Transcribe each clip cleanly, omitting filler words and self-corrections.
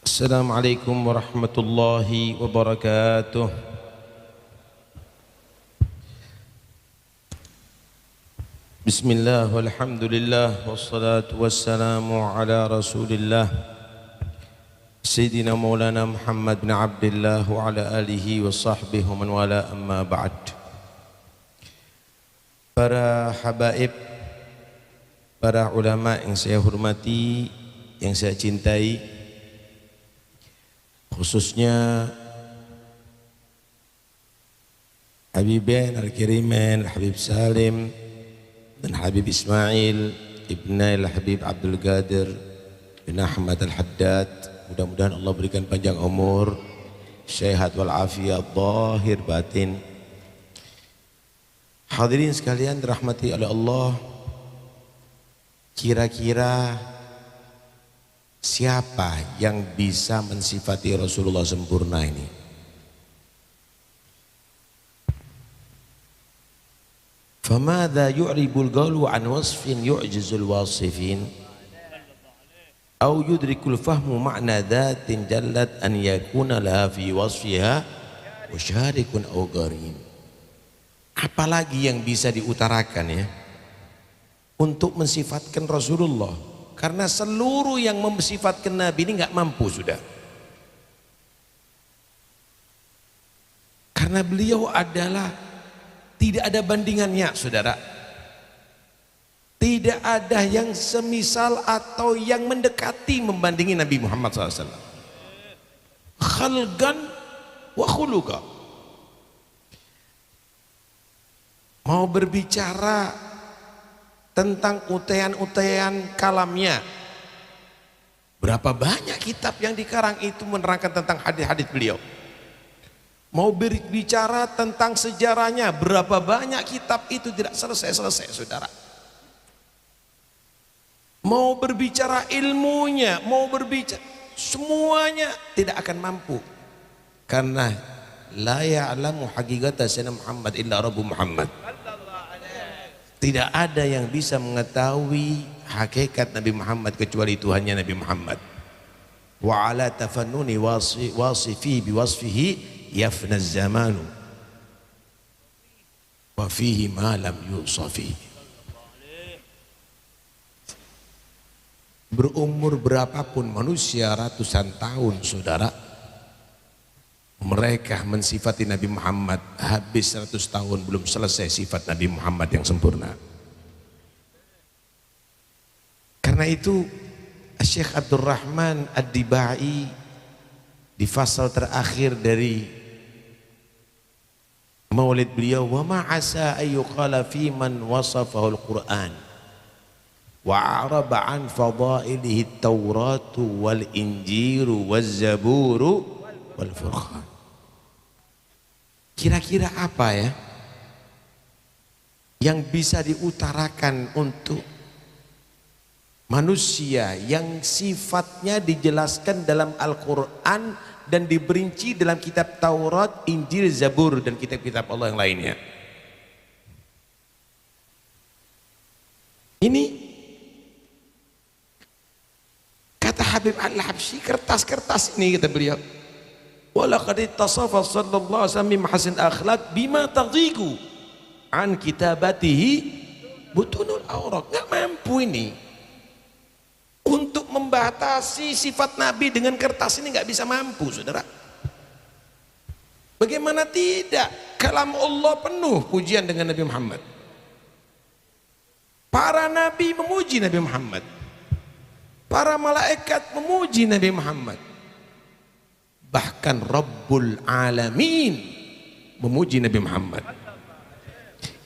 Assalamualaikum warahmatullahi wabarakatuh. Bismillah walhamdulillah wassalatu wassalamu ala rasulillah Sayyidina Maulana Muhammad bin Abdullah wa ala alihi wa sahbihi wa man wala amma ba'd. Para habaib, para ulama yang saya hormati, yang saya cintai, khususnya Habibain Al-Kirimain, Habib Salim dan Habib Ismail Ibn Habib Abdul Qadir bin Ahmad Al-Haddad. Mudah-mudahan Allah berikan panjang umur, sehat walafiat zahir batin. Hadirin sekalian dirahmati oleh Allah, kira-kira siapa yang bisa mensifati Rasulullah sempurna ini? Famadha yu'ribul qawlu an wasfin yu'jizul wasifin aw yudrikul fahmu ma'na dhatin jallat an yakuna laha fi wasfiha musyarikun aw qarin. Apalagi yang bisa diutarakan ya untuk mensifatkan Rasulullah, karena seluruh yang mensifatkan Nabi ini nggak mampu sudah. Karena beliau adalah tidak ada bandingannya, saudara. Tidak ada yang semisal atau yang mendekati membandingi Nabi Muhammad SAW. Khalqan wa khuluqa. Mau berbicara tentang utean-utean kalamnya, berapa banyak kitab yang dikarang itu menerangkan tentang hadis-hadis beliau. Mau berbicara tentang sejarahnya, berapa banyak kitab itu tidak selesai-selesai, saudara. Mau berbicara ilmunya, mau berbicara semuanya tidak akan mampu, karena la ya'lamu haqiqata sayyidina Muhammad illa Rabbu Muhammad. Tidak ada yang bisa mengetahui hakikat Nabi Muhammad kecuali Tuhannya Nabi Muhammad. Wa ala tafannuni wasifi biwasfihi yafna zamanu wa fihi ma lam yusafi. Berumur berapapun manusia, ratusan tahun, saudara, mereka mensifati Nabi Muhammad, habis 100 tahun belum selesai sifat Nabi Muhammad yang sempurna. Karena itu Syekh Abdul Rahman Ad-Dibai di fasal terakhir dari maulid beliau, wa ma asa ayyuqala fi man wasafahu al-Quran wa a'raba an fadailihi at-Tauratu wal Injilu waz Zaburu wal Furqan. Kira-kira apa ya yang bisa diutarakan untuk manusia yang sifatnya dijelaskan dalam Al-Quran dan diperinci dalam kitab Taurat, Injil, Zabur dan kitab-kitab Allah yang lainnya? Ini kata Habib Al-Habsyi, kertas-kertas ini kata beliau, walaqad ittasafa sallallahu alaihi wasallam mahasin akhlak bima tadhiqu an kitabatihi butunul awraq. Nggak mampu ini untuk membatasi sifat Nabi dengan kertas ini, nggak bisa mampu, saudara. Bagaimana tidak? Kalam Allah penuh pujian dengan Nabi Muhammad. Para nabi memuji Nabi Muhammad, para malaikat memuji Nabi Muhammad, bahkan Rabbul Alamin memuji Nabi Muhammad.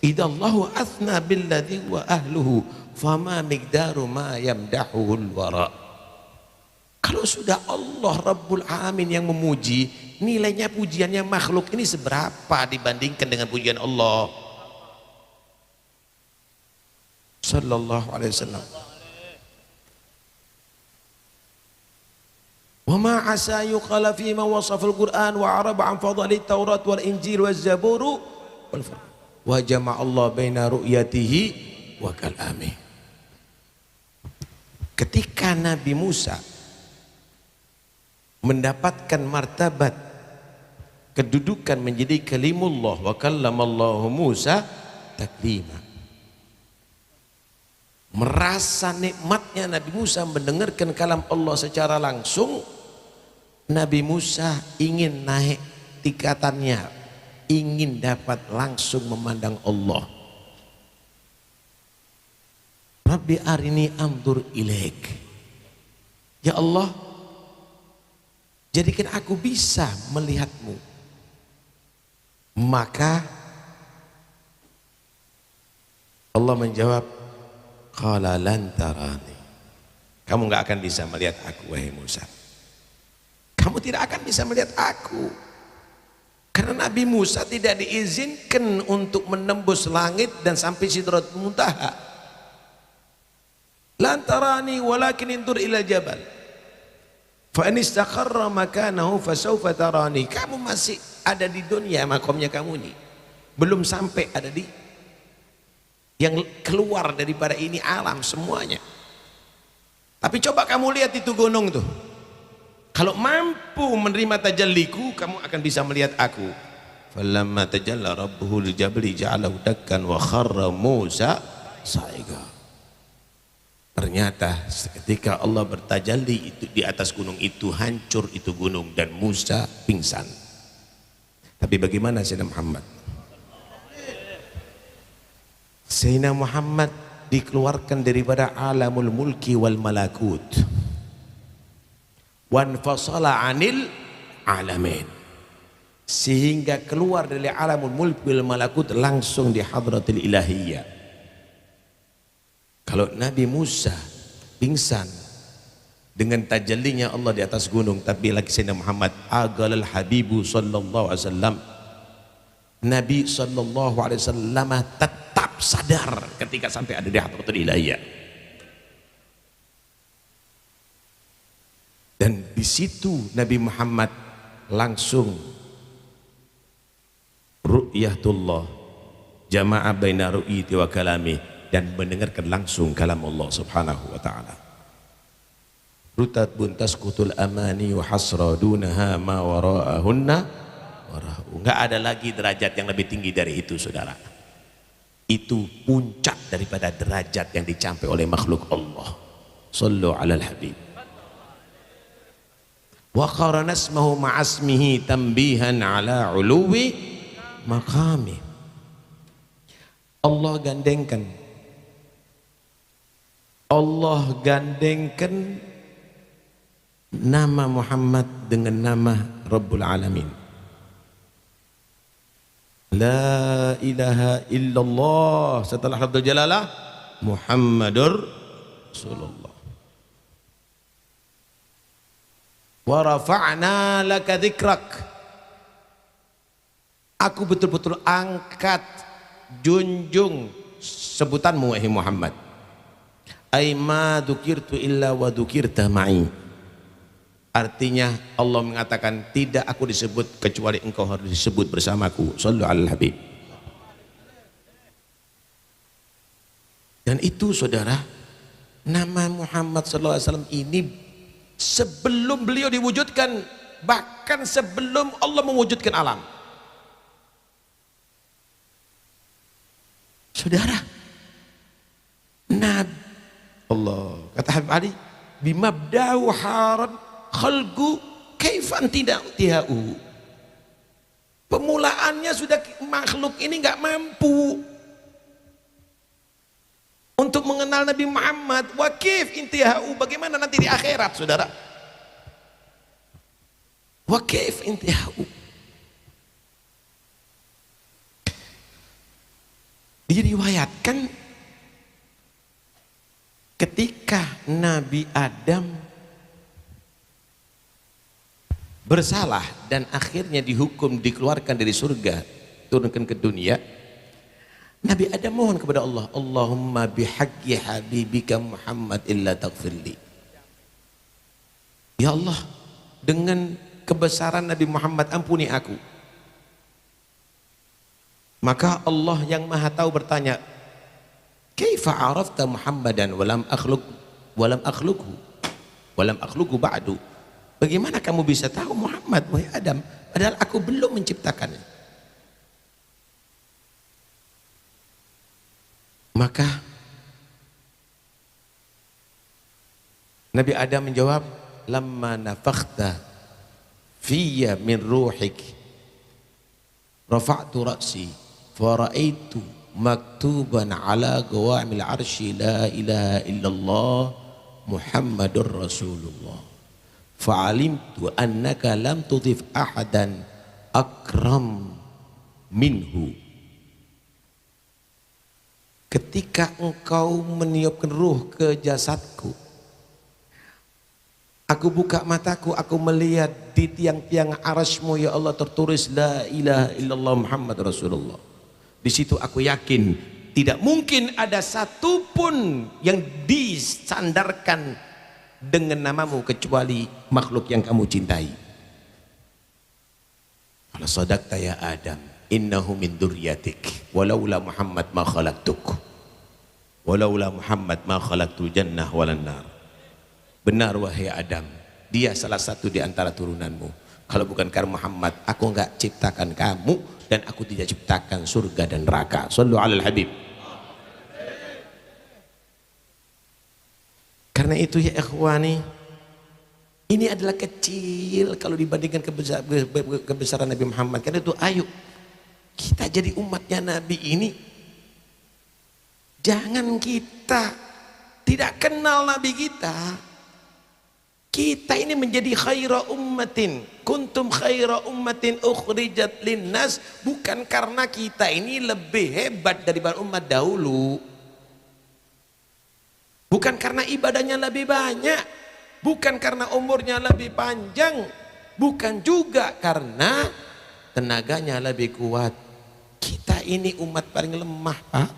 Idallahu athna billadhi wa ahluhu fama miqdaru ma yamdahuhul wara. Kalau sudah Allah Rabbul Alamin yang memuji, nilainya pujiannya makhluk ini seberapa dibandingkan dengan pujian Allah sallallahu alaihi wasallam. Wa ma asa yuqala fi ma wasafa al-Quran wa araba an fadli Taurat wal Injil waz Zaburu wal Furqan wa jama'a Allah baina ru'yatihi wa kalami. Ketika Nabi Musa mendapatkan martabat kedudukan menjadi kalimullah wa kallamallahu Musa taklima. Merasa nikmatnya Nabi Musa mendengarkan kalam Allah secara langsung. Nabi Musa ingin naik tingkatannya, ingin dapat langsung memandang Allah. Rabbi arini anzur ilaik. Ya Allah, jadikan aku bisa melihatmu. Maka Allah menjawab, qala lan tarani. Kamu nggak akan bisa melihat aku wahai Musa. Kamu tidak akan bisa melihat aku. Karena Nabi Musa tidak diizinkan untuk menembus langit dan sampai Sidratul Muntaha. Lan tarani walakin indur ila jabal. Fa in istaqarra makanahu fasawfa tarani. Kamu masih ada di dunia makamnya kamu nih. Belum sampai ada di yang keluar daripada ini alam semuanya. Tapi coba kamu lihat itu gunung tuh. Kalau mampu menerima tajalliku, kamu akan bisa melihat aku. Falamma tajalla rabbuhu lijabali ja'alahu dakkan wa kharra Musa sa'iqa. Ternyata ketika Allah bertajalli itu di atas gunung itu, hancur itu gunung dan Musa pingsan. Tapi bagaimana Sayyidina Muhammad? Sayyidina Muhammad dikeluarkan daripada alamul mulki wal malakut. Wanfasala anil alamin. Sehingga keluar dari alamul mulki wal malakut langsung di hadratil ilahiyah. Kalau Nabi Musa pingsan dengan tajallinya Allah di atas gunung, tapi lagi Sayyidina Muhammad agalal habibu sallallahu alaihi wasallam, Nabi sallallahu alaihi wasallam tetap sadar ketika sampai ada di hadratul ilahiyah. Dan di situ Nabi Muhammad langsung ru'yatullah jama'a baina ru'yati wa kalami, dan mendengarkan langsung kalam Allah subhanahu wa ta'ala. Rutat buntas kutul amani wa hasra dunaha ma wara'ahunna wara'u. Nggak ada lagi derajat yang lebih tinggi dari itu, saudara. Itu puncak daripada derajat yang dicapai oleh makhluk Allah. Sallu alal habib. Wa qarana ismahu ma'asmihi tambihan ala uluwi maqami. Allah gandengkan nama Muhammad dengan nama Rabbul Alamin. La ilaha illallah, setelah Rabbul Jalalah Muhammadur Rasulullah. Wa rafa'na laka dzikrak. Aku betul-betul angkat, junjung sebutanmu wahai Muhammad. Ai ma dzukirtu illa wa dzukirta ma'i. Artinya Allah mengatakan tidak aku disebut kecuali engkau harus disebut bersamaku. Shallu alal habib. Dan itu saudara, nama Muhammad sallallahu alaihi wasallam ini sebelum beliau diwujudkan, bahkan sebelum Allah mewujudkan alam. Saudara, Nabi Allah kata Habib Ali, bimabda'u haran khalqu kaifan tidak tihau. Pemulaannya sudah makhluk ini nggak mampu untuk mengenal Nabi Muhammad. Wa kaif intihau, bagaimana nanti di akhirat, saudara? Wa kaif intihau. Diriwayatkan ketika Nabi Adam bersalah dan akhirnya dihukum dikeluarkan dari surga, turunkan ke dunia, Nabi Adam mohon kepada Allah, Allahumma bihaqqi habibika Muhammad illa taghfirli. Ya Allah, dengan kebesaran Nabi Muhammad ampuni aku. Maka Allah yang Maha Tahu bertanya, kaifa arafta Muhammadan walam akhluqhu walam akhluqhu ba'du. Bagaimana kamu bisa tahu Muhammad, wahai Adam, padahal aku belum menciptakannya? Maka Nabi Adam menjawab, lamma nafakhta fiyya min ruhik rafa'tu ra'si fara'aitu maktuban ala qawamil arsy la ilaha illallah Muhammadur Rasulullah fa'alimtu annaka lam tudhif ahadan akram minhu. Ketika engkau meniupkan ruh ke jasadku, aku buka mataku, aku melihat di tiang-tiang arasmu ya Allah tertulis la ilaha illallah Muhammad Rasulullah. Di situ aku yakin tidak mungkin ada satupun yang disandarkan dengan namamu kecuali makhluk yang kamu cintai. Qala sadaqta ya Adam, innahu min dzurriyyatik walaula Muhammad ma khalaqtuk walaula Muhammad ma khalaqtul jannah walan nar. Benar wahai Adam, dia salah satu di antara turunanmu. Kalau bukan karena Muhammad, aku enggak ciptakan kamu dan aku tidak ciptakan surga dan neraka. Shallu alal habib. Karena itu ya ikhwani, ini adalah kecil kalau dibandingkan kebesaran Nabi Muhammad. Karena itu ayo kita jadi umatnya Nabi ini, jangan kita tidak kenal Nabi kita. Kita ini menjadi khaira ummatin, kuntum khaira ummatin ukhrijat linnas, bukan karena kita ini lebih hebat daripada umat dahulu, bukan karena ibadahnya lebih banyak, bukan karena umurnya lebih panjang, bukan juga karena tenaganya lebih kuat. Kita ini umat paling lemah, Pak,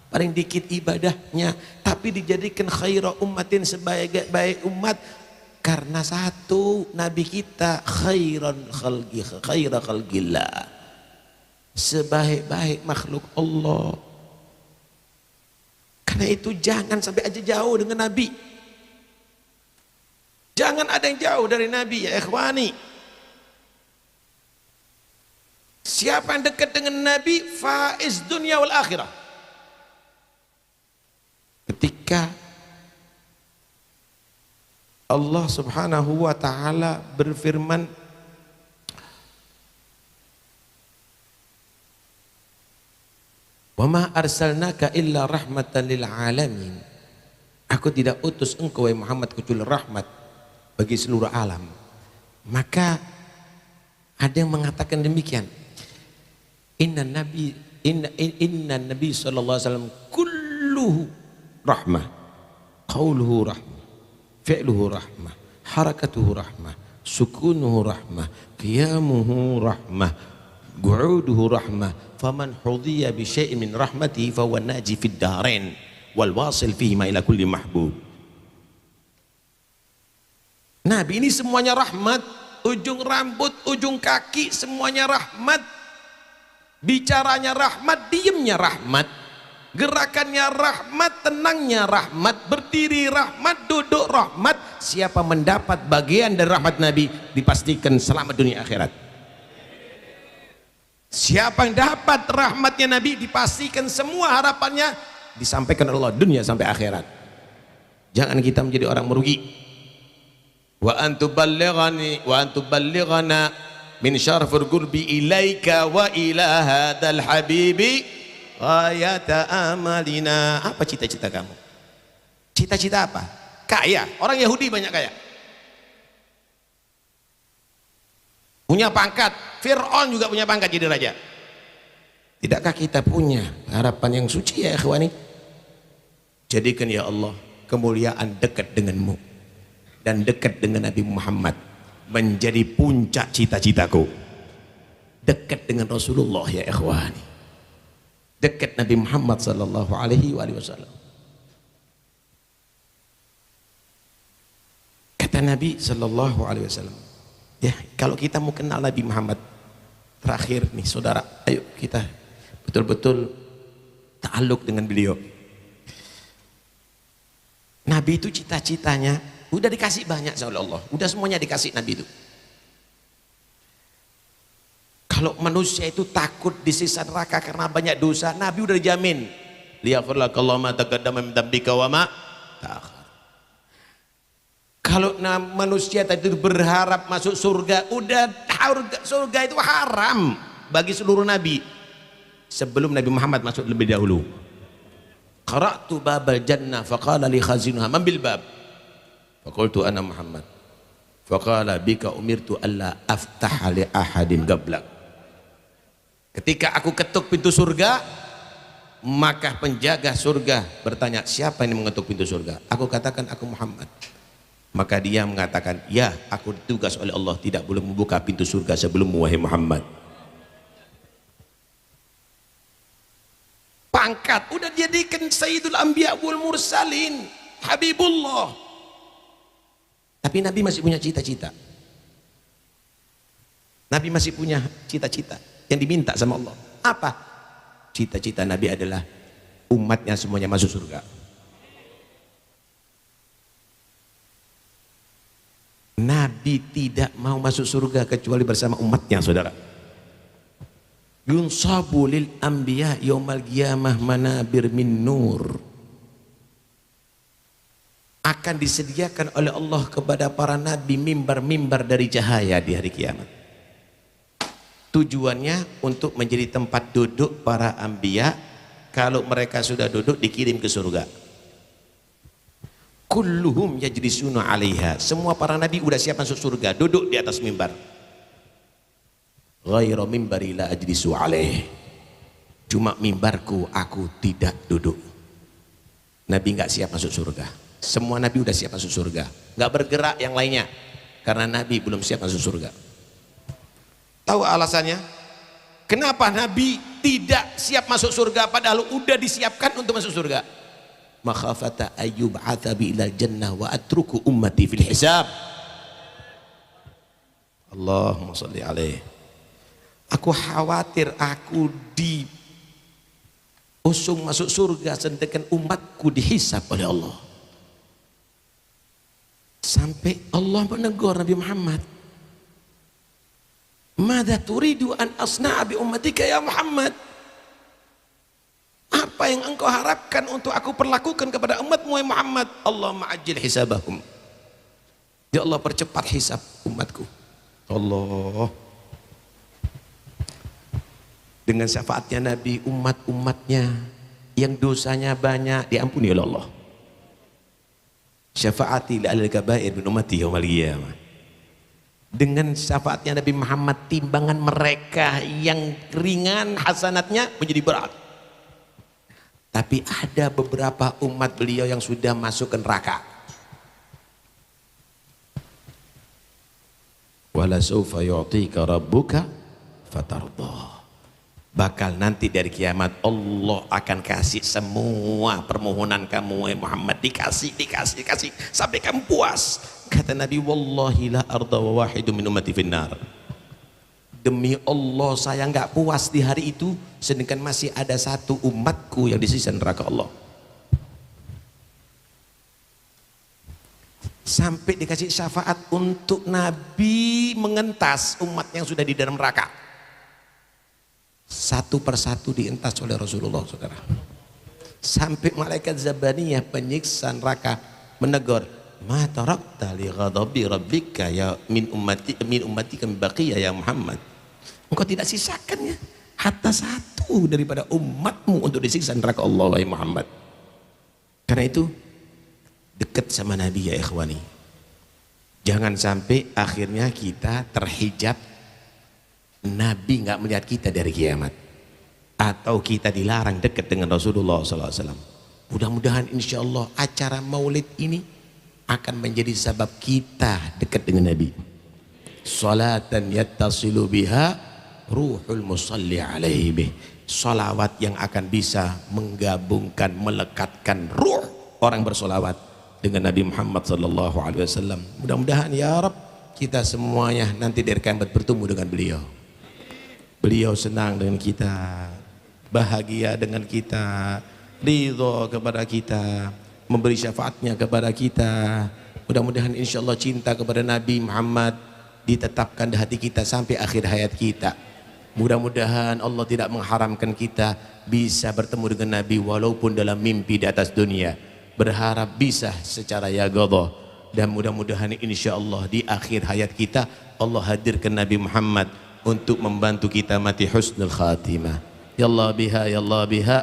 paling dikit ibadahnya, tapi dijadikan khaira ummatin sebagai baik umat. Karena satu, Nabi kita khairan khalqi, khaira khalqillah, sebaik-baik makhluk Allah. Karena itu jangan sampai aja jauh dengan Nabi. Jangan ada yang jauh dari Nabi ya ikhwani. Siapa yang dekat dengan Nabi faiz dunia wal akhirah. Ketika Allah subhanahu wa ta'ala berfirman, wa ma arsalnaka illa rahmatan lil alamin, aku tidak utus engkau wahai Muhammad kecuali rahmat bagi seluruh alam. Maka ada yang mengatakan demikian, inna nabi sallallahu alaihi wasallam kulluhu rahmah, qauluhu rahmah, fi'luhu rahmah, harakatuhu rahmah, sukunuhu rahmah, qiyamuhu rahmah, qu'uduhu rahmah, faman hudhiya bi syai'in min rahmatihi fa huwa naji fid darain wal wasil fihi ma ila kulli mahbub. Nabi ini semuanya rahmat, ujung rambut, ujung kaki semuanya rahmat, bicaranya rahmat, diamnya rahmat, gerakannya rahmat, tenangnya rahmat, berdiri rahmat, duduk rahmat. Siapa mendapat bagian dari rahmat Nabi dipastikan selamat dunia akhirat. Siapa yang dapat rahmatnya Nabi dipastikan semua harapannya disampaikan Allah dunia sampai akhirat. Jangan kita menjadi orang merugi. Wa antuballighani wa antuballighana min syarfil qurbi ilaika wa ila hadzal habibi ghayata amalina. Apa cita-cita kamu? Cita-cita apa? Kaya. Orang Yahudi banyak kaya, punya pangkat. Fir'aun juga punya pangkat jadi raja. Tidakkah kita punya harapan yang suci ya ikhwani? Jadikan ya Allah kemuliaan dekat denganmu dan dekat dengan Nabi Muhammad menjadi puncak cita-citaku. Dekat dengan Rasulullah ya ikhwani, dekat Nabi Muhammad sallallahu alaihi wasallam. Kata Nabi sallallahu alaihi wasallam, ya kalau kita mau kenal Nabi Muhammad, terakhir nih saudara, ayo kita betul-betul ta'alluq dengan beliau. Nabi itu cita-citanya Udah dikasih banyak sama Allah, udah semuanya dikasih Nabi itu. Kalau manusia itu takut disiksa neraka karena banyak dosa, Nabi udah dijamin. Liyaghfir lakallahu ma taqaddama min dzambika wa ma ta'akhkhar. Kalau manusia tadi berharap masuk surga, udah surga itu haram bagi seluruh nabi. Sebelum Nabi Muhammad masuk lebih dahulu. Qara'tu babal jannah faqala li khazinuha man bil bab. Faqultu ana Muhammad. Faqala bika umirtu alla aftaha li ahadin qablak. Ketika aku ketuk pintu surga, maka penjaga surga bertanya, siapa yang mengetuk pintu surga? Aku katakan, aku Muhammad. Maka dia mengatakan, ya, aku ditugas oleh Allah tidak boleh membuka pintu surga sebelum wahai Muhammad. Pangkat udah jadikan Sayyidul Anbiya wal Mursalin, Habibullah. Tapi Nabi masih punya cita-cita. Nabi masih punya cita-cita yang diminta sama Allah. Apa? Cita-cita Nabi adalah umatnya semuanya masuk surga. Nabi tidak mau masuk surga kecuali bersama umatnya, saudara. Yunsabu lil anbiya yaumal qiyamah manabir min nur. Akan disediakan oleh Allah kepada para nabi mimbar-mimbar dari cahaya di hari kiamat. Tujuannya untuk menjadi tempat duduk para anbiya. Kalau mereka sudah duduk dikirim ke surga. Kulluhum yajlisuna 'alaiha. Semua para nabi udah siap masuk surga, duduk di atas mimbar. Ghairu mimbari la ajlisu 'alaih. Cuma mimbarku aku tidak duduk. Nabi enggak siap masuk surga. Semua nabi udah siap masuk surga, enggak bergerak yang lainnya karena nabi belum siap masuk surga. Tahu alasannya? Kenapa Nabi tidak siap masuk surga padahal udah disiapkan untuk masuk surga? Makhafata ayyub atabi ilal jannah wa atruku ummati fil hisab. Allahumma sholli alaih. Aku khawatir aku diusung masuk surga sedangkan umatku dihisab oleh Allah. Sampai Allah menegur Nabi Muhammad. Mada turidu an asna'a bi ummatika ya Muhammad? Apa yang engkau harapkan untuk aku perlakukan kepada umatmu ya Muhammad? Allahumma ajil hisabahum. Ya Allah, percepat hisab umatku. Allah. Dengan syafaatnya Nabi, umat-umatnya yang dosanya banyak diampuni oleh Allah. Syafaati lil kabair min ummati yaumil qiyamah. Dengan syafaatnya Nabi Muhammad, timbangan mereka yang ringan hasanatnya menjadi berat. Tapi ada beberapa umat beliau yang sudah masuk ke neraka. Wala sawfa yu'tika rabbuka fatardah. Bakal nanti dari kiamat Allah akan kasih semua permohonan kamu Muhammad, dikasih sampai kamu puas. Kata Nabi, wallahi la arda wa wahidu min ummati finnar. Demi Allah saya nggak puas di hari itu sedangkan masih ada satu umatku yang disiksa neraka Allah. Sampai dikasih syafaat untuk Nabi mengentas umat yang sudah di dalam neraka. Satu persatu dientas oleh Rasulullah, saudara. Sampai malaikat Zabaniyah penyiksa neraka menegur, ma tarakta li ghadabi rabbika ya min ummati kami baqiyah ya Muhammad. Engkau tidak sisakan ya hatta satu daripada umatmu untuk disiksa neraka Allah ya Muhammad. Karena itu dekat sama Nabi ya ikhwani. Jangan sampai akhirnya kita terhijab, Nabi nggak melihat kita dari kiamat, atau kita dilarang dekat dengan Rasulullah SAW. Mudah-mudahan insya Allah acara maulid ini akan menjadi sebab kita dekat dengan Nabi. Salatan yattasilu biha ruhul musalli alaihi bih. Salawat yang akan bisa menggabungkan, melekatkan ruh orang bersolawat dengan Nabi Muhammad SAW. Mudah-mudahan ya Rabb kita semuanya nanti dari kiamat bertemu dengan beliau. Beliau senang dengan kita, bahagia dengan kita, ridho kepada kita, memberi syafaatnya kepada kita, Mudah-mudahan insya Allah cinta kepada Nabi Muhammad ditetapkan di hati kita sampai akhir hayat kita. Mudah-mudahan Allah tidak mengharamkan kita bisa bertemu dengan Nabi walaupun dalam mimpi di atas dunia. Berharap bisa secara yaqadhah, dan mudah-mudahan insya Allah di akhir hayat kita Allah hadirkan Nabi Muhammad untuk membantu kita mati husnul khatimah. Ya Allah biha, ya Allah biha,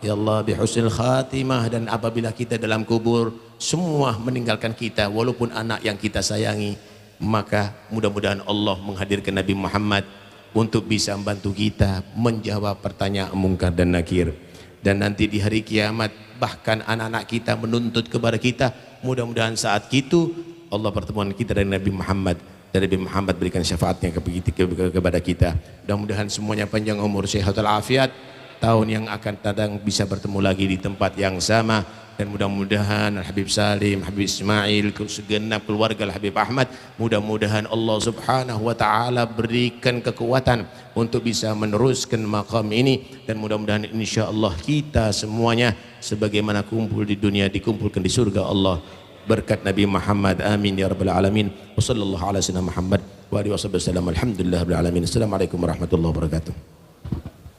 ya Allah bi husnul khatimah. Dan apabila kita dalam kubur semua meninggalkan kita walaupun anak yang kita sayangi, maka mudah-mudahan Allah menghadirkan Nabi Muhammad untuk bisa membantu kita menjawab pertanyaan mungkar dan nakir. Dan nanti di hari kiamat bahkan anak-anak kita menuntut kepada kita, mudah-mudahan saat itu Allah pertemuan kita dengan Nabi Muhammad, dan Nabi Muhammad berikan syafaatnya kepada kita. Mudah-mudahan semuanya panjang umur, sehat walafiat, tahun yang akan datang bisa bertemu lagi di tempat yang sama. Dan mudah-mudahan Habib Salim, Habib Ismail, segenap keluarga Habib Ahmad, mudah-mudahan Allah subhanahu wa ta'ala berikan kekuatan untuk bisa meneruskan maqam ini. Dan mudah-mudahan insya Allah kita semuanya sebagaimana kumpul di dunia dikumpulkan di surga Allah berkat Nabi Muhammad. Amin ya rabbal alamin. Wa sallallahu ala sayyidina Muhammad wa alihi wasallam. Alhamdulillah rabbil alamin. Assalamualaikum warahmatullahi wabarakatuh.